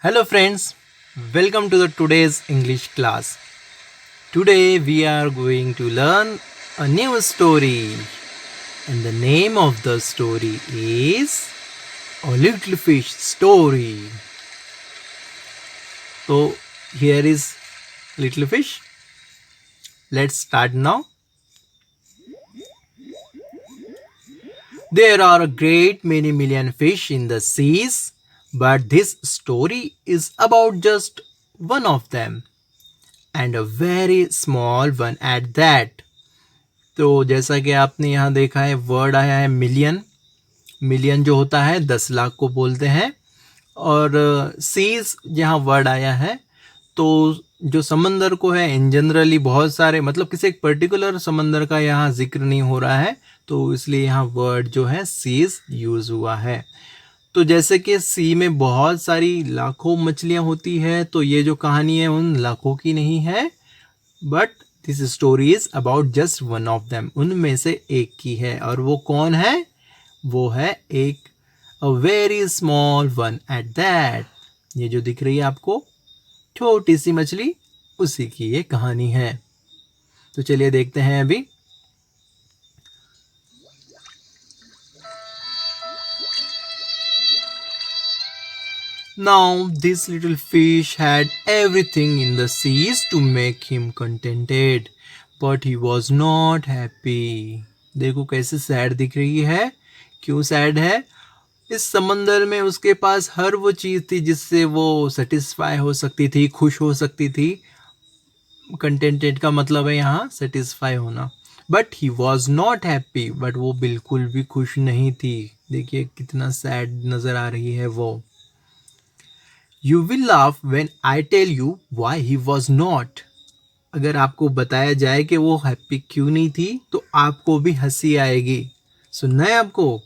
Hello friends, welcome to the today's English class. Today we are going to learn a new story and the name of the story is A Little Fish Story. So here is Little Fish. Let's start now. There are a great many million fish in the seas, but this story is about just one of them and a very small one at that. तो जैसा कि आपने यहाँ देखा है word आया है million. Million जो होता है 10 लाख को बोलते हैं। और सीज जहाँ वर्ड आया है तो जो समंदर को है इन जनरली बहुत सारे मतलब किसी एक पर्टिकुलर समंदर का यहाँ जिक्र नहीं हो रहा है, तो इसलिए यहाँ वर्ड जो है सीज यूज हुआ है। तो जैसे कि सी में बहुत सारी लाखों मछलियाँ होती है, तो ये जो कहानी है उन लाखों की नहीं है, but this story is about just one of them, उनमें से एक की है। और वो कौन है? वो है एक a very small one at that. ये जो दिख रही है आपको छोटी सी मछली, उसी की ये कहानी है। तो चलिए देखते हैं अभी। Now this little fish had everything in the seas to make him contented, but he was not happy. देखो कैसे सैड दिख रही है। क्यों सैड है? इस समंदर में उसके पास हर वो चीज़ थी जिससे वो सेटिस्फाई हो सकती थी, खुश हो सकती थी। कंटेंटेड का मतलब है यहाँ सेटिस्फाई होना। But he was not happy, but वो बिल्कुल भी खुश नहीं थी। देखिए कितना सैड नज़र आ रही है वो। You will laugh when I tell you why he was not. अगर आपको बताया जाए कि वो हैप्पी क्यों नहीं थी तो आपको भी हंसी आएगी। सुनना है आपको?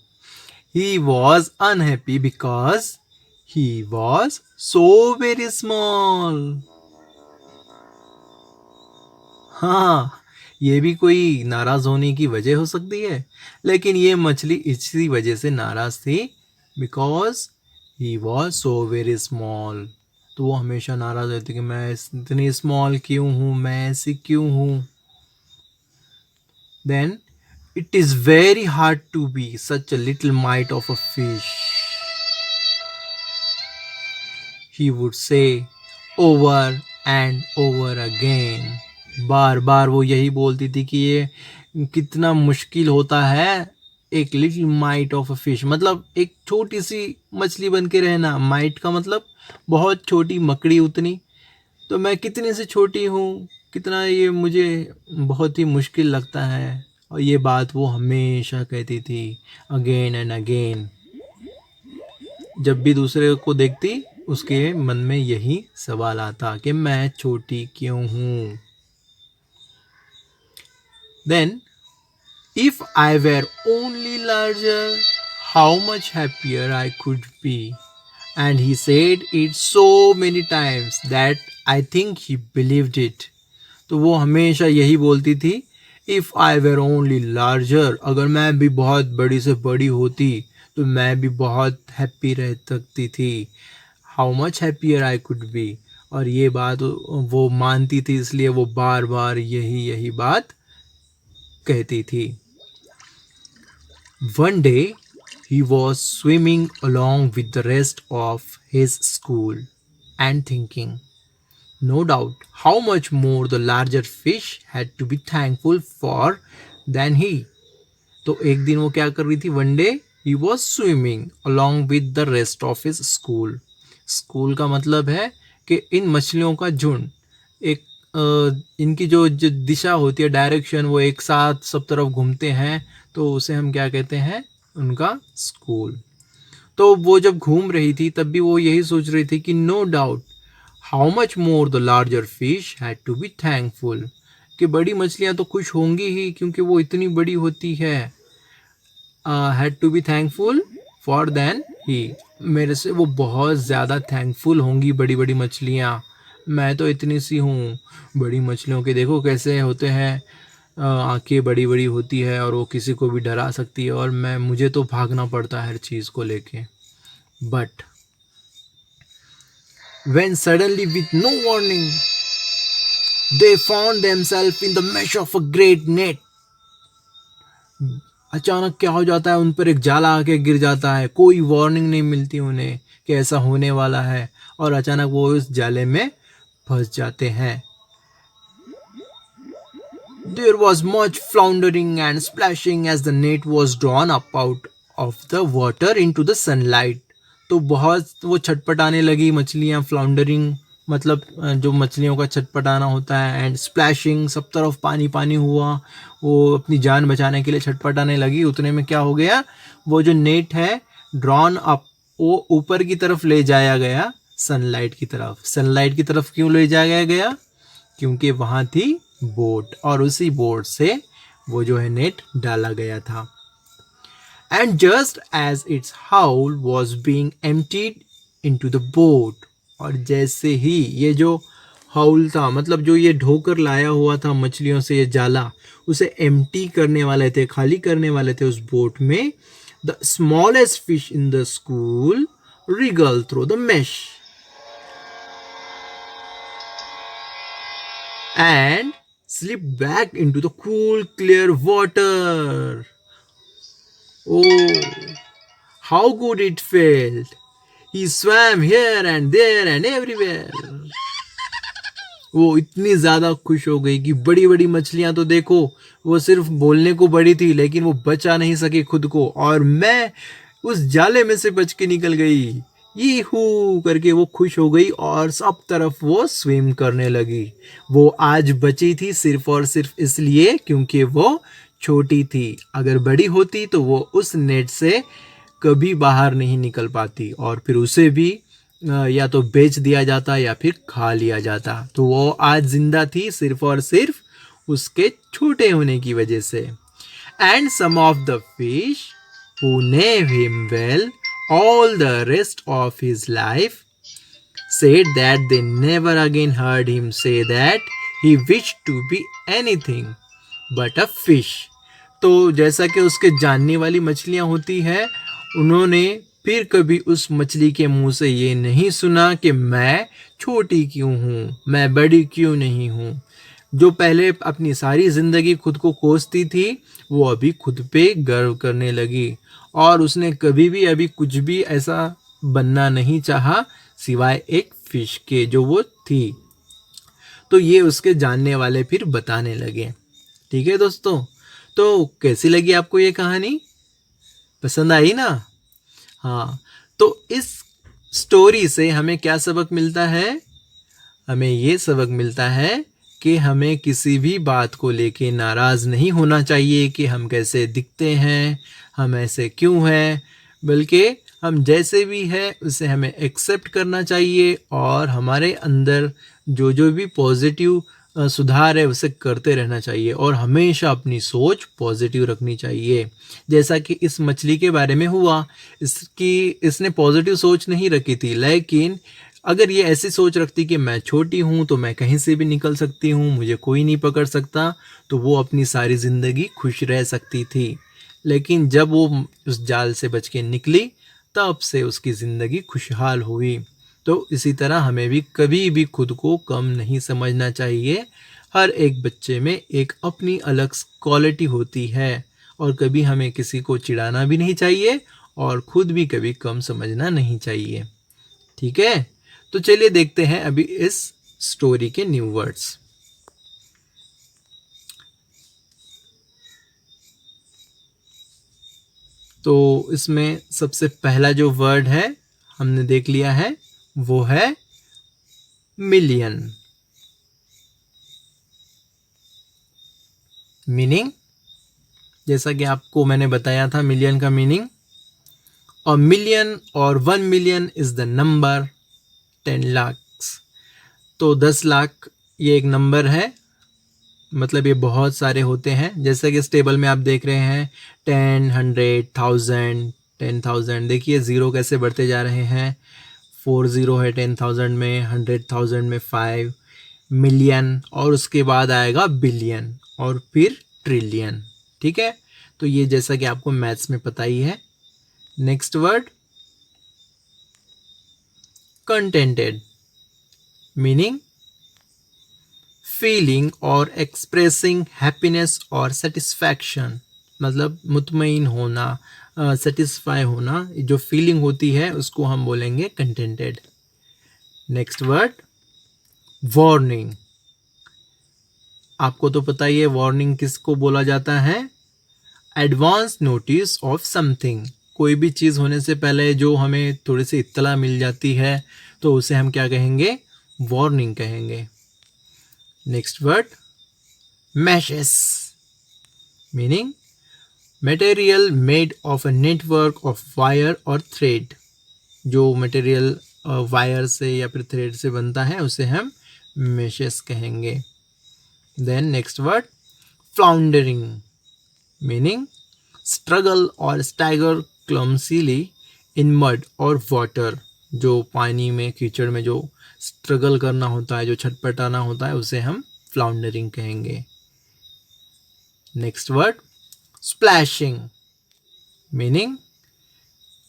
He was unhappy because he was so very small. हाँ, ये भी कोई नाराज होने की वजह हो सकती है, लेकिन ये मछली इसी वजह से नाराज थी, because he was so very small. तो वो हमेशा नाराज रहती कि मैं इतनी स्मॉल क्यों हूँ, मैं ऐसी क्यों हूँ। Then it is very hard to be such a little mite of a fish, he would say over and over again. बार बार वो यही बोलती थी कि ये कितना मुश्किल होता है एक little mite of a fish, मतलब एक छोटी सी मछली बन के रहना। माइट का मतलब बहुत छोटी, मकड़ी उतनी। तो मैं कितनी से छोटी हूँ, कितना ये मुझे बहुत ही मुश्किल लगता है। और ये बात वो हमेशा कहती थी अगेन एंड अगेन। जब भी दूसरे को देखती उसके मन में यही सवाल आता कि मैं छोटी क्यों हूँ। Then if I were only larger how much happier I could be, and he said it so many times that I think he believed it. तो वो हमेशा यही बोलती थी, if I were only larger, अगर मैं भी बहुत बड़ी से बड़ी होती तो मैं भी बहुत हैप्पी रह सकती थी। How much happier I could B. और ये बात वो मानती थी, इसलिए वो बार बार यही यही बात कहती थी। One day he was swimming along with the rest of his school and thinking, no doubt, how much more the larger fish had to be thankful for than he. तो एक दिन वो क्या कर रही थी? One day he was swimming along with the rest of his school. School का मतलब है कि इन मछलियों का झुंड, एक इनकी जो दिशा होती है, डायरेक्शन, वो एक साथ सब तरफ घूमते हैं, तो उसे हम क्या कहते हैं? उनका स्कूल। तो वो जब घूम रही थी तब भी वो यही सोच रही थी कि no doubt how much more the larger fish had to be thankful, कि बड़ी मछलियाँ तो खुश होंगी ही क्योंकि वो इतनी बड़ी होती है। Had to be thankful for then he, मेरे से वो बहुत ज़्यादा थैंकफुल होंगी बड़ी बड़ी मछलियाँ, मैं तो इतनी सी हूँ। बड़ी मछलियों के देखो कैसे होते हैं, आंखें बड़ी बड़ी होती है और वो किसी को भी डरा सकती है, और मुझे तो भागना पड़ता है हर चीज़ को लेके। But when suddenly, with no warning, they found themselves in the mesh of a great net. अचानक क्या हो जाता है, उन पर एक जाला आके गिर जाता है, कोई वार्निंग नहीं मिलती उन्हें कि ऐसा होने वाला है, और अचानक वो उस जाले में फंस जाते हैं. There was much floundering and splashing as the net was drawn up out of the water into the sunlight. तो बहुत वो छटपटाने लगी मछलियाँ. फ्लाउंडरिंग मतलब जो मछलियों का छटपटाना होता है, एंड स्प्लैशिंग, सब तरफ पानी पानी हुआ. वो अपनी जान बचाने के लिए छटपटाने लगी. उतने में क्या हो गया, वो जो नेट है ड्रॉन अप, वो ऊपर की तरफ ले जाया गया, सनलाइट की तरफ. सनलाइट की तरफ क्यों ले जाया गया, क्योंकि वहाँ थी बोट, और उसी बोट से वो जो है नेट डाला गया था. And just as its haul was being emptied into the boat, और जैसे ही ये जो हाउल था, मतलब जो ये ढोकर लाया हुआ था मछलियों से ये जाला, उसे एम्प्टी करने वाले थे, खाली करने वाले थे उस बोट में, the smallest fish in the school wriggled through the mesh and slipped back into the cool, clear water. Oh, how good it felt! He swam here and there and everywhere. वो इतनी ज़्यादा खुश हो गई कि बड़ी बड़ी मछलियाँ तो देखो, वो सिर्फ बोलने को बड़ी थी लेकिन वो बचा नहीं सके खुद को, और मैं उस जाले में से बच के निकल गई. ये हू करके वो खुश हो गई और सब तरफ वो स्विम करने लगी. वो आज बची थी सिर्फ और सिर्फ इसलिए क्योंकि वो छोटी थी. अगर बड़ी होती तो वो उस नेट से कभी बाहर नहीं निकल पाती, और फिर उसे भी या तो बेच दिया जाता या फिर खा लिया जाता. तो वो आज जिंदा थी सिर्फ और सिर्फ उसके छोटे होने की वजह से. And some of the fish who knew him well all the rest of his life said that they never again heard him say that he wished to be anything but a fish. तो जैसा कि उसके जानने वाली मछलियाँ होती हैं, उन्होंने फिर कभी उस मछली के मुंह से ये नहीं सुना कि मैं छोटी क्यों हूँ, मैं बड़ी क्यों नहीं हूँ. जो पहले अपनी सारी ज़िंदगी खुद को कोसती थी, वो अभी खुद पे गर्व करने लगी, और उसने कभी भी अभी कुछ भी ऐसा बनना नहीं चाहा सिवाय एक फ़िश के जो वो थी. तो ये उसके जानने वाले फिर बताने लगे. ठीक है दोस्तों, तो कैसी लगी आपको ये कहानी, पसंद आई ना? हाँ, तो इस स्टोरी से हमें क्या सबक मिलता है? हमें ये सबक मिलता है कि हमें किसी भी बात को लेके नाराज़ नहीं होना चाहिए कि हम कैसे दिखते हैं, हम ऐसे क्यों हैं, बल्कि हम जैसे भी हैं उसे हमें एक्सेप्ट करना चाहिए, और हमारे अंदर जो जो भी पॉजिटिव सुधार है उसे करते रहना चाहिए, और हमेशा अपनी सोच पॉजिटिव रखनी चाहिए. जैसा कि इस मछली के बारे में हुआ, इसने पॉजिटिव सोच नहीं रखी थी, लेकिन अगर ये ऐसी सोच रखती कि मैं छोटी हूँ तो मैं कहीं से भी निकल सकती हूँ, मुझे कोई नहीं पकड़ सकता, तो वो अपनी सारी ज़िंदगी खुश रह सकती थी. लेकिन जब वो उस जाल से बच के निकली, तब से उसकी ज़िंदगी खुशहाल हुई. तो इसी तरह हमें भी कभी भी खुद को कम नहीं समझना चाहिए. हर एक बच्चे में एक अपनी अलग क्वालिटी होती है, और कभी हमें किसी को चिढ़ाना भी नहीं चाहिए, और खुद भी कभी कम समझना नहीं चाहिए. ठीक है, तो चलिए देखते हैं अभी इस स्टोरी के न्यू वर्ड्स. तो इसमें सबसे पहला जो वर्ड है हमने देख लिया है, वो है मिलियन. मीनिंग, जैसा कि आपको मैंने बताया था मिलियन का मीनिंग, अ मिलियन और 1 million is the number 10 lakh. तो 10 लाख ये एक नंबर है, मतलब ये बहुत सारे होते हैं. जैसा कि इस टेबल में आप देख रहे हैं 10, 100, 1000, 10,000. देखिए ज़ीरो कैसे बढ़ते जा रहे हैं. 4 ज़ीरो है 10,000 में, 100,000 में 5, मिलियन, और उसके बाद आएगा बिलियन, और फिर ट्रिलियन. ठीक है, तो ये जैसा कि आपको मैथ्स में पता ही है. Next word contented. Meaning feeling और एक्सप्रेसिंग हैप्पीनेस और सेटिस्फैक्शन, मतलब मुतमईन होना, सेटिस्फाई होना, जो फीलिंग होती है उसको हम बोलेंगे कंटेंटेड। Next word warning. आपको तो पता ही है वार्निंग किसको बोला जाता है, एडवांस नोटिस ऑफ समथिंग। कोई भी चीज़ होने से पहले जो हमें थोड़ी सी इत्तला मिल जाती है तो उसे हम क्या कहेंगे, वार्निंग कहेंगे। Next word meshes, meaning material made of a network of wire और थ्रेड। जो मटेरियल वायर से या फिर थ्रेड से बनता है उसे हम मैशेस कहेंगे। Then next word floundering, meaning struggle और स्टैगर क्लमसीली इन मड और वाटर। जो पानी में कीचड़ में जो स्ट्रगल करना होता है, जो छटपटाना होता है, उसे हम फ्लाउंडरिंग कहेंगे। Next word splashing, meaning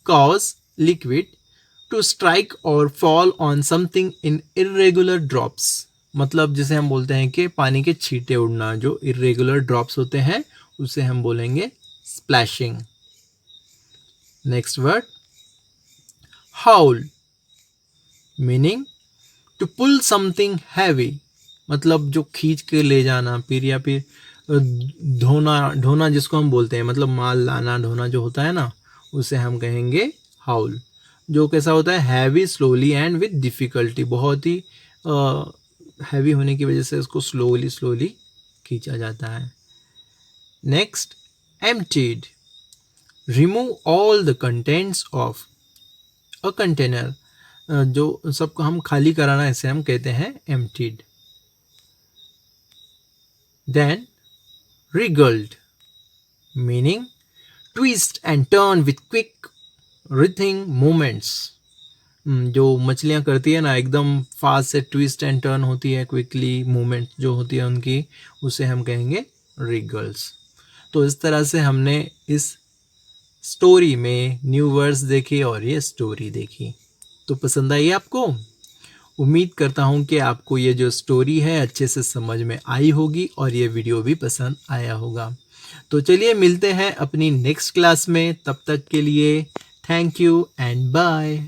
cause liquid to strike और fall on something in irregular drops. मतलब जिसे हम बोलते हैं कि पानी के छींटे उड़ना, जो इर्रेगुलर ड्रॉप्स होते हैं उसे हम बोलेंगे splashing. Next word haul, meaning to pull something heavy, मतलब जो खींच के ले जाना, फिर या फिर ढोना, ढोना जिसको हम बोलते हैं, मतलब माल लाना ढोना जो होता है ना, उसे हम कहेंगे हाउल। जो कैसा होता है, heavy slowly and with difficulty, बहुत ही हैवी होने की वजह से उसको स्लोली स्लोली खींचा जाता है। Next emptied, remove all the contents of a container. जो सबको हम खाली कराना, इसे हम कहते हैं emptied. Then wriggled, meaning twist and turn with quick writhing movements. जो मछलियाँ करती है ना, एकदम फास्ट से ट्विस्ट एंड टर्न होती है, क्विकली मूवमेंट जो होती है उनकी, उसे हम कहेंगे रिगल्स। तो इस तरह से हमने इस स्टोरी में न्यू वर्ड्स देखे और ये स्टोरी देखी। तो पसंद आई आपको? उम्मीद करता हूँ कि आपको ये जो स्टोरी है अच्छे से समझ में आई होगी और ये वीडियो भी पसंद आया होगा। तो चलिए मिलते हैं अपनी नेक्स्ट क्लास में, तब तक के लिए थैंक यू एंड बाय।